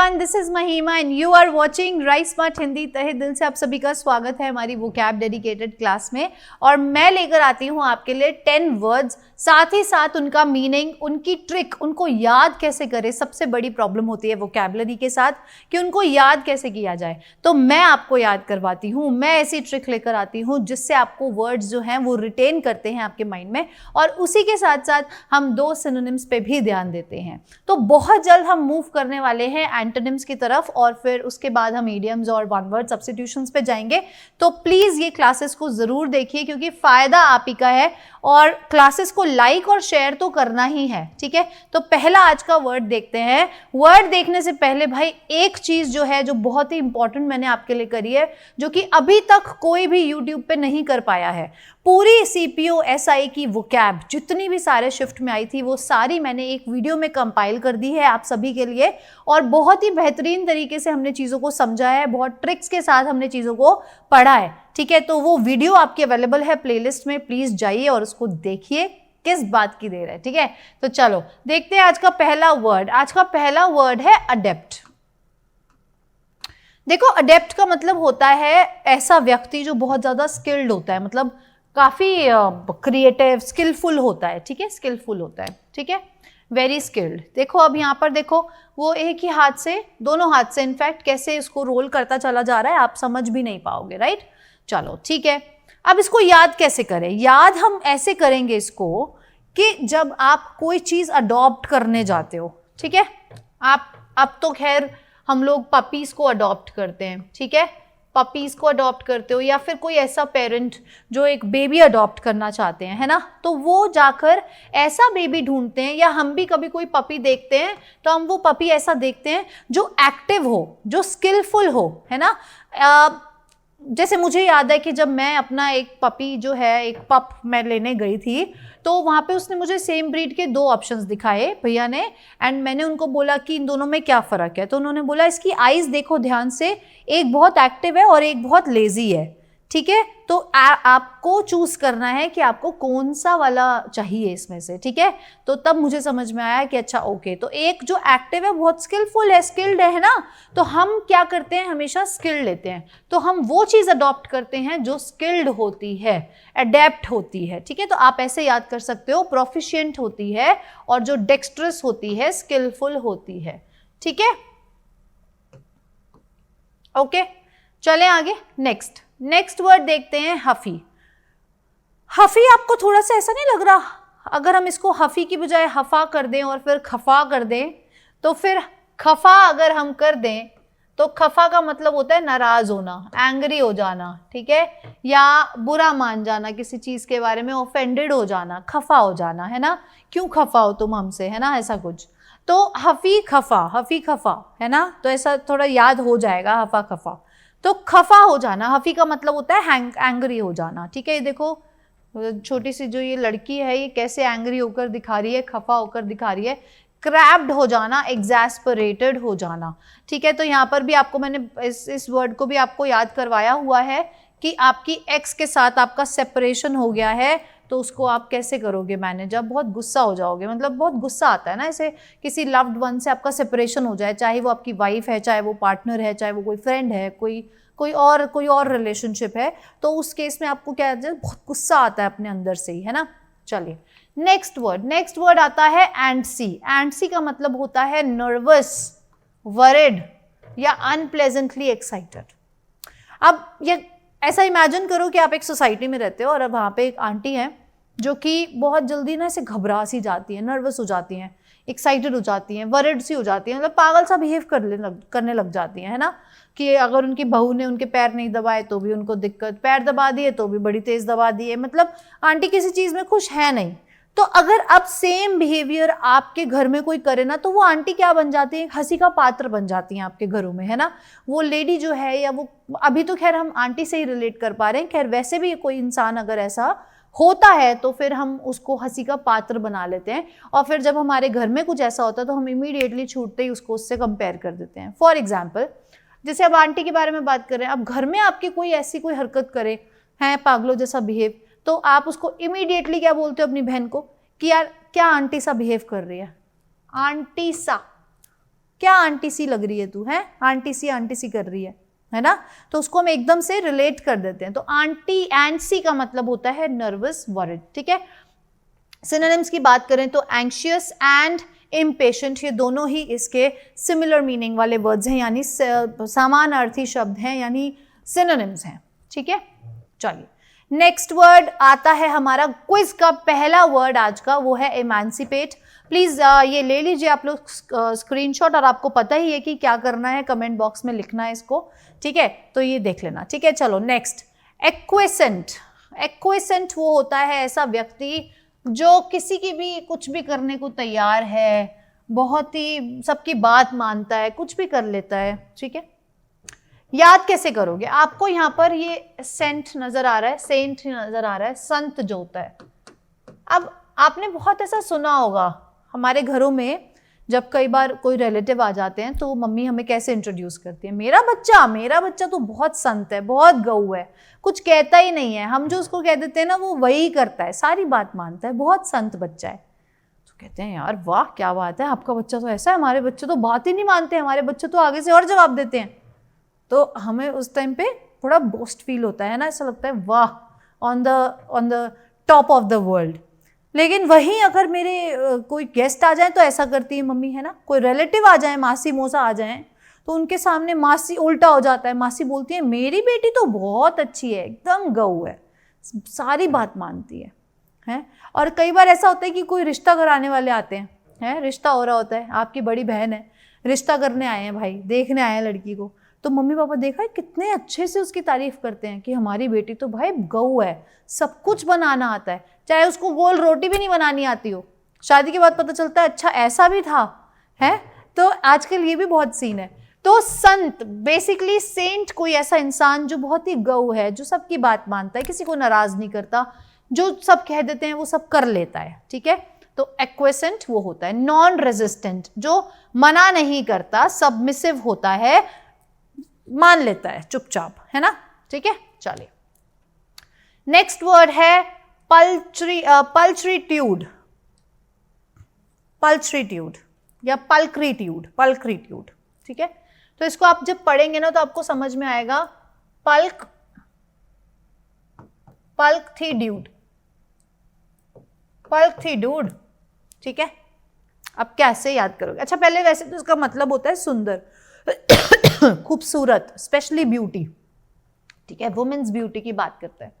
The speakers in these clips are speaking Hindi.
Everyone, this is Mahima and you are watching rise smart Hindi. तहे दिल से आप सभी का स्वागत है हमारी वोकैब डेडिकेटेड क्लास में। और मैं लेकर आती हूँ आपके लिए 10 वर्ड्स, साथ ही साथ उनका मीनिंग, उनकी ट्रिक, उनको याद कैसे करें। सबसे बड़ी प्रॉब्लम होती है वोकैबुलरी के साथ कि उनको याद कैसे किया जाए, तो मैं आपको याद करवाती हूँ। मैं ऐसी ट्रिक लेकर आती हूँ जिससे आपको वर्ड्स जो हैं वो रिटेन करते हैं आपके माइंड में, और उसी के साथ साथ हम 2 सिनोनिम्स पे भी ध्यान देते हैं। तो बहुत जल्द हम मूव करने वाले हैं एंटोनिम्स की तरफ, और फिर उसके बाद हम इडियम्स और वन वर्ड सब्स्टिट्यूशंस पे जाएंगे। तो प्लीज ये क्लासेस को जरूर देखिए क्योंकि फायदा आप ही का है, और क्लासेस को लाइक और शेयर तो करना ही है, ठीक है। तो पहला आज का वर्ड देखते हैं। वर्ड देखने से पहले भाई एक चीज जो है जो बहुत ही इंपॉर्टेंट मैंने आपके लिए करी है, जो कि अभी तक कोई भी यूट्यूब पे नहीं कर पाया है। पूरी सीपीओ एसआई की वोकैब जितनी भी सारे शिफ्ट में आई थी वो सारी मैंने एक वीडियो में कंपाइल कर दी है आप सभी के लिए, और बहुत ही बेहतरीन तरीके से हमने चीज़ों को समझा है, बहुत ट्रिक्स के साथ हमने चीज़ों को पढ़ा है, ठीक है। तो वो वीडियो आपकी अवेलेबल है प्लेलिस्ट में, प्लीज जाइए और उसको देखिए, किस बात की देर है, ठीक है। तो चलो देखते हैं आज का पहला वर्ड। आज का पहला वर्ड है अडेप्ट। देखो, अडेप्ट का मतलब होता है ऐसा व्यक्ति जो बहुत ज्यादा स्किल्ड होता है, मतलब काफी क्रिएटिव, स्किलफुल होता है, ठीक है, स्किलफुल होता है, ठीक है, वेरी स्किल्ड। देखो अब यहाँ पर देखो, वो एक ही हाथ से, दोनों हाथ से इनफैक्ट कैसे इसको रोल करता चला जा रहा है, आप समझ भी नहीं पाओगे, राइट। चलो ठीक है, अब इसको याद कैसे करें। याद हम ऐसे करेंगे इसको कि जब आप कोई चीज अडॉप्ट करने जाते हो, ठीक है, आप अब तो खैर हम लोग पपीज को अडॉप्ट करते हैं, ठीक है, पपीज को अडॉप्ट करते हो, या फिर कोई ऐसा पेरेंट जो एक बेबी अडॉप्ट करना चाहते हैं, है ना, तो वो जाकर ऐसा बेबी ढूंढते हैं, या हम भी कभी कोई पपी देखते हैं तो हम वो पपी ऐसा देखते हैं जो एक्टिव हो, जो स्किलफुल हो, है ना। जैसे मुझे याद है कि जब मैं अपना एक पपी जो है, एक पप मैं लेने गई थी, तो वहाँ पे उसने मुझे सेम ब्रीड के 2 ऑप्शंस दिखाए भैया ने, एंड मैंने उनको बोला कि इन दोनों में क्या फ़र्क है। तो उन्होंने बोला इसकी आइज़ देखो ध्यान से, एक बहुत एक्टिव है और एक बहुत लेजी है, ठीक है। तो आपको चूज करना है कि आपको कौन सा वाला चाहिए इसमें से, ठीक है। तो तब मुझे समझ में आया कि अच्छा ओके, तो एक जो एक्टिव है बहुत स्किलफुल है, स्किल्ड है ना, तो हम क्या करते हैं, हमेशा स्किल्ड लेते हैं, तो हम वो चीज अडॉप्ट करते हैं जो स्किल्ड होती है, अडेप्ट होती है, ठीक है। तो आप ऐसे याद कर सकते हो, प्रोफिशिएंट होती है, और जो डेक्स्ट्रस होती है स्किलफुल होती है, ठीक है, ओके। चलें आगे, नेक्स्ट वर्ड देखते हैं, हफी। हफी आपको थोड़ा सा ऐसा नहीं लग रहा, अगर हम इसको हफी की बजाय हफा कर दें और फिर खफा कर दें, तो फिर खफा अगर हम कर दें तो खफा का मतलब होता है नाराज होना, एंग्री हो जाना, ठीक है, या बुरा मान जाना किसी चीज के बारे में, ऑफेंडेड हो जाना, खफा हो जाना, है ना, क्यों खफा हो तुम हमसे, है ना, ऐसा कुछ। तो हफी खफा, है ना, तो ऐसा थोड़ा याद हो जाएगा, हफा खफा। तो खफा हो जाना, हफी का मतलब होता है एंग्री हो जाना, ठीक है। ये देखो छोटी सी जो ये लड़की है, ये कैसे एंग्री होकर दिखा रही है, खफा होकर दिखा रही है। क्रैब्ड हो जाना, एग्जैस्परेटेड हो जाना, ठीक है। तो यहाँ पर भी आपको मैंने इस वर्ड को भी आपको याद करवाया हुआ है कि आपकी एक्स के साथ आपका सेपरेशन हो गया है, तो उसको आप कैसे करोगे मैनेज। जब बहुत गुस्सा हो जाओगे, मतलब बहुत गुस्सा आता है ना, ऐसे किसी लव्ड वन से आपका सेपरेशन हो जाए, चाहे वो आपकी वाइफ है, चाहे वो पार्टनर है, चाहे वो कोई फ्रेंड है, कोई और रिलेशनशिप है, तो उस केस में आपको क्या है, बहुत गुस्सा आता है अपने अंदर से ही, है ना। चलिए नेक्स्ट वर्ड आता है एंटसी। एंटसी का मतलब होता है नर्वस, वरिड, या अनप्लेजेंटली एक्साइटेड। अब ये ऐसा इमेजिन करो कि आप एक सोसाइटी में रहते हो, और अब वहाँ पे एक आंटी है जो कि बहुत जल्दी ना ऐसे घबरा सी जाती है, नर्वस हो जाती हैं, एक्साइटेड हो जाती हैं, वरिड सी हो जाती हैं, मतलब पागल सा बिहेव करने लग जाती हैं, है ना, कि अगर उनकी बहू ने उनके पैर नहीं दबाए तो भी उनको दिक्कत, पैर दबा दिए तो भी बड़ी तेज दबा दिए, मतलब आंटी किसी चीज़ में खुश है नहीं। तो अगर अब सेम बिहेवियर आपके घर में कोई करे ना, तो वो आंटी क्या बन जाती है, हंसी का पात्र बन जाती हैं आपके घरों में, है ना। वो लेडी जो है, या वो, अभी तो खैर हम आंटी से ही रिलेट कर पा रहे हैं, खैर वैसे भी कोई इंसान अगर ऐसा होता है तो फिर हम उसको हंसी का पात्र बना लेते हैं, और फिर जब हमारे घर में कुछ ऐसा होता है तो हम इमीडिएटली छूटते ही उसको उससे कंपेयर कर देते हैं। फॉर एग्जाम्पल, जैसे अब आंटी के बारे में बात कर रहे हैं, अब घर में आपकी कोई हरकत करे, हैं पागलों जैसा बिहेव, तो आप उसको इमीडिएटली क्या बोलते हो अपनी बहन को कि यार क्या आंटी सा बिहेव कर रही है, आंटी सा, क्या आंटी सी लग रही है तू, है आंटी सी कर रही है ना, तो उसको हम एकदम से रिलेट कर देते हैं। तो आंटी एंसी का मतलब होता है नर्वस वरिड, ठीक है। सिनोनिम्स की बात करें तो एंशियस एंड इम्पेशेंट, ये दोनों ही इसके सिमिलर मीनिंग वाले वर्ड्स हैं, यानी समानार्थी शब्द हैं, यानी सिनोनिम्स हैं, ठीक है। चलिए नेक्स्ट वर्ड आता है हमारा क्विज का पहला वर्ड आज का, वो है इमेंसिपेट। प्लीज ये ले लीजिए आप लोग स्क्रीनशॉट, और आपको पता ही है कि क्या करना है, कमेंट बॉक्स में लिखना है इसको, ठीक है, तो ये देख लेना, ठीक है। चलो नेक्स्ट, एक्वेसेंट। एक्वेसेंट वो होता है ऐसा व्यक्ति जो किसी की भी कुछ भी करने को तैयार है, बहुत ही सबकी बात मानता है, कुछ भी कर लेता है, ठीक है। याद कैसे करोगे, आपको यहाँ पर ये सेंट नजर आ रहा है, सेंट नजर आ रहा है, संत जो होता है। अब आपने बहुत ऐसा सुना होगा हमारे घरों में, जब कई बार कोई रिलेटिव आ जाते हैं तो मम्मी हमें कैसे इंट्रोड्यूस करती है, मेरा बच्चा तो बहुत संत है, बहुत गऊ है, कुछ कहता ही नहीं है, हम जो उसको कह देते हैं ना वो वही करता है, सारी बात मानता है, बहुत संत बच्चा है। तो कहते हैं यार वाह क्या बात है, आपका बच्चा तो ऐसा है, हमारे बच्चे तो बात ही नहीं मानते, हमारे बच्चे तो आगे से और जवाब देते हैं। तो हमें उस टाइम पे थोड़ा बोस्ट फील होता है ना, ऐसा लगता है वाह, on the top of the world. लेकिन वहीं अगर मेरे कोई गेस्ट आ जाए तो ऐसा करती है मम्मी, है ना, कोई रिलेटिव आ जाए, मासी मौसा आ जाए, तो उनके सामने मासी उल्टा हो जाता है, मासी बोलती है मेरी बेटी तो बहुत अच्छी है, एकदम गऊ है, सारी बात मानती है। और कई बार ऐसा होता है कि कोई रिश्ता कराने वाले आते हैं, रिश्ता हो रहा होता है, आपकी बड़ी बहन है, रिश्ता करने आए हैं भाई, देखने आए हैं लड़की को, तो मम्मी पापा देखा है कितने अच्छे से उसकी तारीफ करते हैं कि हमारी बेटी तो भाई गऊ है, सब कुछ बनाना आता है, चाहे उसको गोल रोटी भी नहीं बनानी आती हो। शादी के बाद पता चलता है अच्छा ऐसा भी था, है। तो आजकल ये भी बहुत सीन है। तो संत बेसिकली सेंट कोई ऐसा इंसान जो बहुत ही गऊ है, जो सबकी बात मानता है, किसी को नाराज नहीं करता, जो सब कह देते हैं वो सब कर लेता है, ठीक है। तो एक्वेसेंट वो होता है नॉन रेजिस्टेंट, जो मना नहीं करता, सबमिसिव होता है, मान लेता है चुपचाप, है ना, ठीक है। चलिए नेक्स्ट वर्ड है पल्ट्रीट्यूड, पल्ट्रीट्यूड या पल्क्रीट्यूड, ठीक है। तो इसको आप जब पढ़ेंगे ना तो आपको समझ में आएगा, पल्क्रीट्यूड, ठीक है। अब कैसे याद करोगे, अच्छा पहले वैसे तो इसका मतलब होता है सुंदर, खूबसूरत, स्पेशली ब्यूटी, ठीक है, वुमेन्स ब्यूटी की बात करते हैं।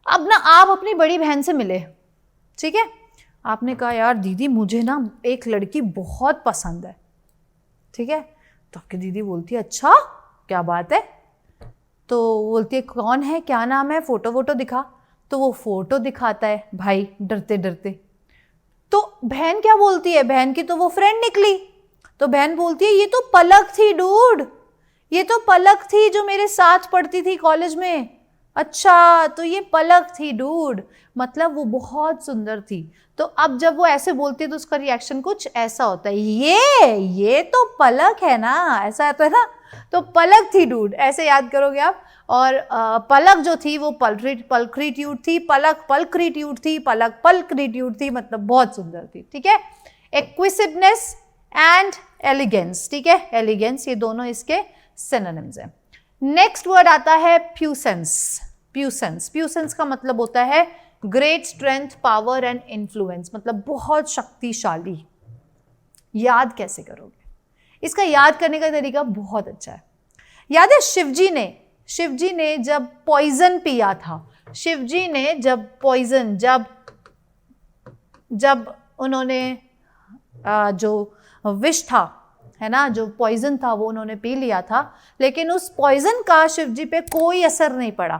अब ना आप अपनी बड़ी बहन से मिले, ठीक है, आपने कहा यार दीदी मुझे ना एक लड़की बहुत पसंद है, ठीक है। तो आपकी दीदी बोलती है अच्छा क्या बात है, तो बोलती है कौन है, क्या नाम है, फोटो वोटो दिखा, तो वो फोटो दिखाता है भाई डरते डरते। तो बहन क्या बोलती है, बहन की तो वो फ्रेंड निकली, तो बहन बोलती है ये तो पलक थी डूड, ये तो पलक थी जो मेरे साथ पढ़ती थी कॉलेज में, अच्छा तो ये पलक थी डूड, मतलब वो बहुत सुंदर थी। तो अब जब वो ऐसे बोलती है तो उसका रिएक्शन कुछ ऐसा होता है, ये तो पलक है ना, ऐसा आता है ना, तो पलक थी डूड, ऐसे याद करोगे आप। और पलक जो थी वो पल्क्रीट्यूड थी, पलक पल्क्रीट्यूड थी, पलक पल्क्रीट्यूड थी, मतलब बहुत सुंदर थी, ठीक है। एक्विसिवनेस एंड एलिगेंस, ठीक है, एलिगेंस, ये दोनों इसके सिनोनिम्स हैं। नेक्स्ट वर्ड आता है प्यूसेंस। प्यूसेंस का मतलब होता है great strength, power and influence, मतलब बहुत शक्तिशाली। याद कैसे करोगे, इसका याद करने का तरीका बहुत अच्छा है। याद है शिवजी ने जब पॉइजन पिया था, शिवजी ने जब पॉइजन, जब उन्होंने जो विष था, है ना, जो पॉइजन था वो उन्होंने पी लिया था, लेकिन उस पॉइजन का शिवजी पे कोई असर नहीं पड़ा,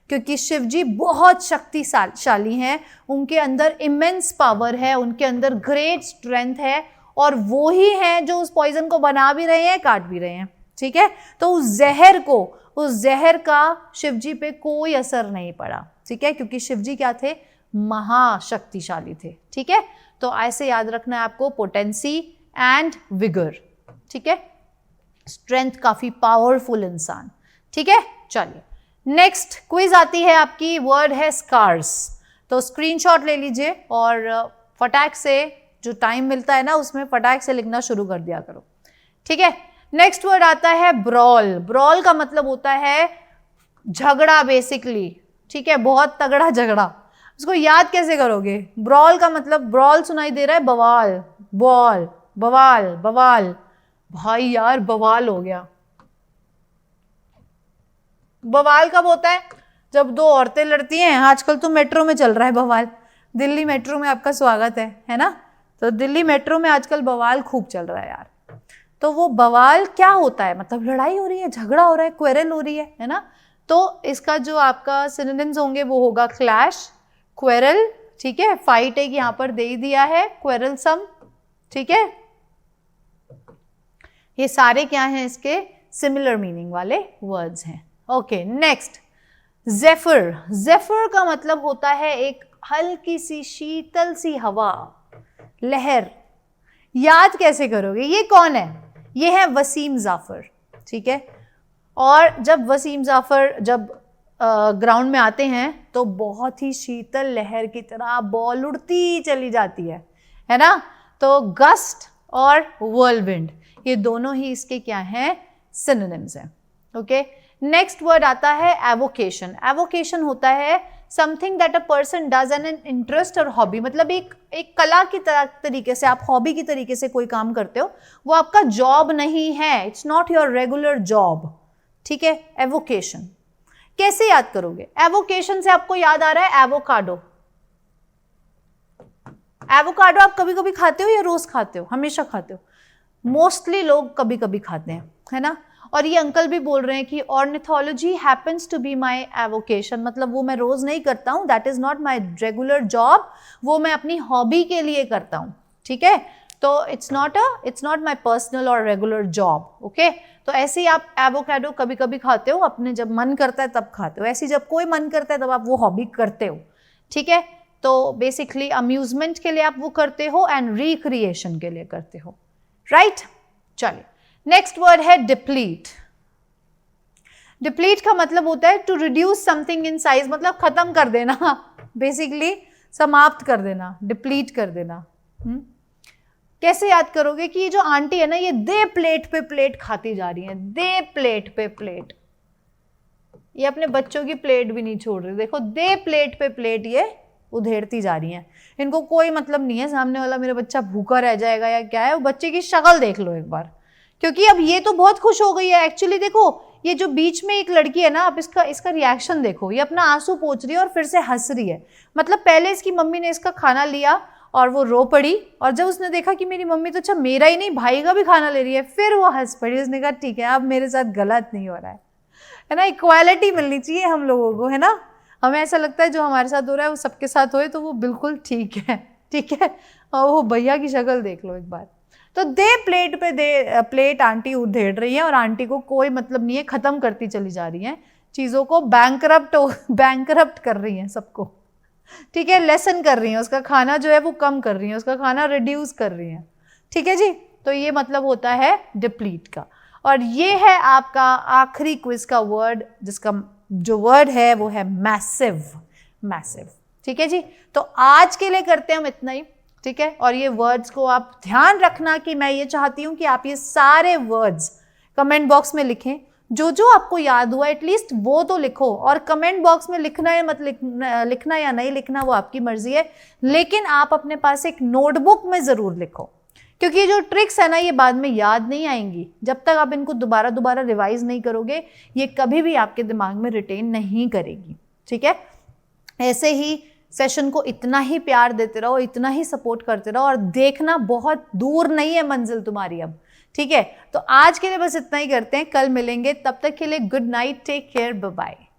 क्योंकि शिवजी बहुत शक्तिशाली हैं, उनके अंदर इमेंस पावर है, उनके अंदर ग्रेट स्ट्रेंथ है, और वो ही हैं जो उस पॉइजन को बना भी रहे हैं, काट भी रहे हैं, ठीक है। तो उस जहर का शिवजी पे कोई असर नहीं पड़ा, ठीक है, क्योंकि शिवजी क्या थे, महाशक्तिशाली थे, ठीक है। तो ऐसे याद रखना है आपको, पोटेंसी एंड विगर, ठीक है, स्ट्रेंथ, काफी पावरफुल इंसान, ठीक है। चलिए नेक्स्ट क्विज आती है आपकी, वर्ड है स्कार्स। तो स्क्रीनशॉट ले लीजिए और फटाक से, जो टाइम मिलता है ना उसमें फटाक से लिखना शुरू कर दिया करो। ठीक है। नेक्स्ट वर्ड आता है ब्रॉल। ब्रॉल का मतलब होता है झगड़ा बेसिकली, ठीक है, बहुत तगड़ा झगड़ा। उसको याद कैसे करोगे? ब्रॉल का मतलब, ब्रॉल सुनाई दे रहा है, बवाल, बॉल, बवाल, बवाल। भाई यार बवाल हो गया। बवाल कब होता है? जब दो औरतें लड़ती हैं। आजकल तो मेट्रो में चल रहा है बवाल, दिल्ली मेट्रो में आपका स्वागत है ना? तो दिल्ली मेट्रो में आजकल बवाल खूब चल रहा है यार। तो वो बवाल क्या होता है? मतलब लड़ाई हो रही है, झगड़ा हो रहा है, क्वेरल हो रही है ना? तो इसका जो आपका सिनोनिम्स होंगे वो होगा क्लैश, क्वेरल, ठीक है, फाइट एक यहां पर दे ही दिया है, क्वेरलसम, ठीक है। ये सारे क्या हैं? इसके सिमिलर मीनिंग वाले वर्ड्स हैं। Okay, next zephyr. ज़ेफिर का मतलब होता है एक हल्की सी शीतल सी हवा, लहर। याद कैसे करोगे? ये कौन है? ये है वसीम जाफर, ठीक है। और जब वसीम जाफर जब ग्राउंड में आते हैं तो बहुत ही शीतल लहर की तरह बॉल उड़ती चली जाती है ना? तो गस्ट और व्हर्लविंड, ये दोनों ही इसके क्या हैं? सिनोनिम्स हैं। ओके, नेक्स्ट वर्ड आता है एवोकेशन। एवोकेशन होता है something that a person does an interest और हॉबी। मतलब एक कला की तरीके से, आप हॉबी की तरीके से कोई काम करते हो, वो आपका जॉब नहीं है, it's not your regular job, ठीक है। एवोकेशन कैसे याद करोगे? एवोकेशन से आपको याद आ रहा है एवोकाडो। एवोकाडो आप कभी कभी खाते हो या रोज खाते हो? हमेशा खाते हो? मोस्टली लोग कभी कभी खाते हैं, है ना? और ये अंकल भी बोल रहे हैं कि ornithology happens to be my avocation, मतलब वो मैं रोज नहीं करता हूँ, that is not my regular job, वो मैं अपनी हॉबी के लिए करता हूँ, ठीक है। तो इट्स नॉट माय पर्सनल और रेगुलर जॉब। ओके, तो ऐसे ही आप एवोकाडो कभी कभी खाते हो, अपने जब मन करता है तब खाते हो, ऐसे जब कोई मन करता है तब आप वो हॉबी करते हो, ठीक है। तो बेसिकली अम्यूजमेंट के लिए आप वो करते हो एंड रिक्रिएशन के लिए करते हो, राइट। चलिए, नेक्स्ट वर्ड है डिप्लीट। डिप्लीट का मतलब होता है to reduce something in size, मतलब खत्म कर देना, बेसिकली समाप्त कर देना, डिप्लीट कर देना। कैसे याद करोगे? कि ये जो आंटी है ना, ये दे प्लेट पे प्लेट खाती जा रही है, दे प्लेट पे प्लेट। ये अपने बच्चों की प्लेट भी नहीं छोड़ रही, देखो दे प्लेट पे प्लेट ये उधेड़ती जा रही हैं। इनको कोई मतलब नहीं है सामने वाला मेरा बच्चा भूखा रह जाएगा या क्या है। वो बच्चे की शक्ल देख लो एक बार, क्योंकि अब ये तो बहुत खुश हो गई है एक्चुअली। देखो ये जो बीच में एक लड़की है ना, आप इसका रिएक्शन देखो, ये अपना आंसू पोंछ रही है और फिर से हंस रही है। मतलब पहले इसकी मम्मी ने इसका खाना लिया और वो रो पड़ी, और जब उसने देखा कि मेरी मम्मी तो अच्छा मेरा ही नहीं भाई का भी खाना ले रही है, फिर वो हंस पड़ी। उसने कहा ठीक है अब मेरे साथ गलत नहीं हो रहा है ना। इक्वालिटी मिलनी चाहिए हम लोगों को, है ना। हमें ऐसा लगता है जो हमारे साथ हो रहा है वो सबके साथ होए तो वो बिल्कुल ठीक है, ठीक है। और वो भैया की शक्ल देख लो एक बार। तो दे प्लेट पे दे प्लेट आंटी उधेड़ रही है और आंटी को कोई मतलब नहीं है, खत्म करती चली जा रही है चीज़ों को, बैंकरप्ट कर रही हैं सबको, ठीक है। लेसन कर रही हैं, उसका खाना जो है वो कम कर रही हैं, उसका खाना रिड्यूस कर रही हैं, ठीक है जी। तो ये मतलब होता है डिप्लीट का। और ये है आपका आखिरी क्विज का वर्ड, जिसका जो वर्ड है वो है मैसिव, मैसिव, ठीक है जी। तो आज के लिए करते हैं हम इतना ही, ठीक है। और ये वर्ड्स को आप ध्यान रखना कि मैं ये चाहती हूँ कि आप ये सारे वर्ड्स कमेंट बॉक्स में लिखें, जो जो आपको याद हुआ एटलीस्ट वो तो लिखो। और कमेंट बॉक्स में लिखना है मत लिखना या नहीं लिखना वो आपकी मर्जी है, लेकिन आप अपने पास एक नोटबुक में ज़रूर लिखो, क्योंकि ये जो ट्रिक्स है ना ये बाद में याद नहीं आएंगी। जब तक आप इनको दोबारा रिवाइज नहीं करोगे ये कभी भी आपके दिमाग में रिटेन नहीं करेगी, ठीक है। ऐसे ही सेशन को इतना ही प्यार देते रहो, इतना ही सपोर्ट करते रहो, और देखना बहुत दूर नहीं है मंजिल तुम्हारी अब, ठीक है। तो आज के लिए बस इतना ही करते हैं, कल मिलेंगे, तब तक के लिए good night, take care, bye bye.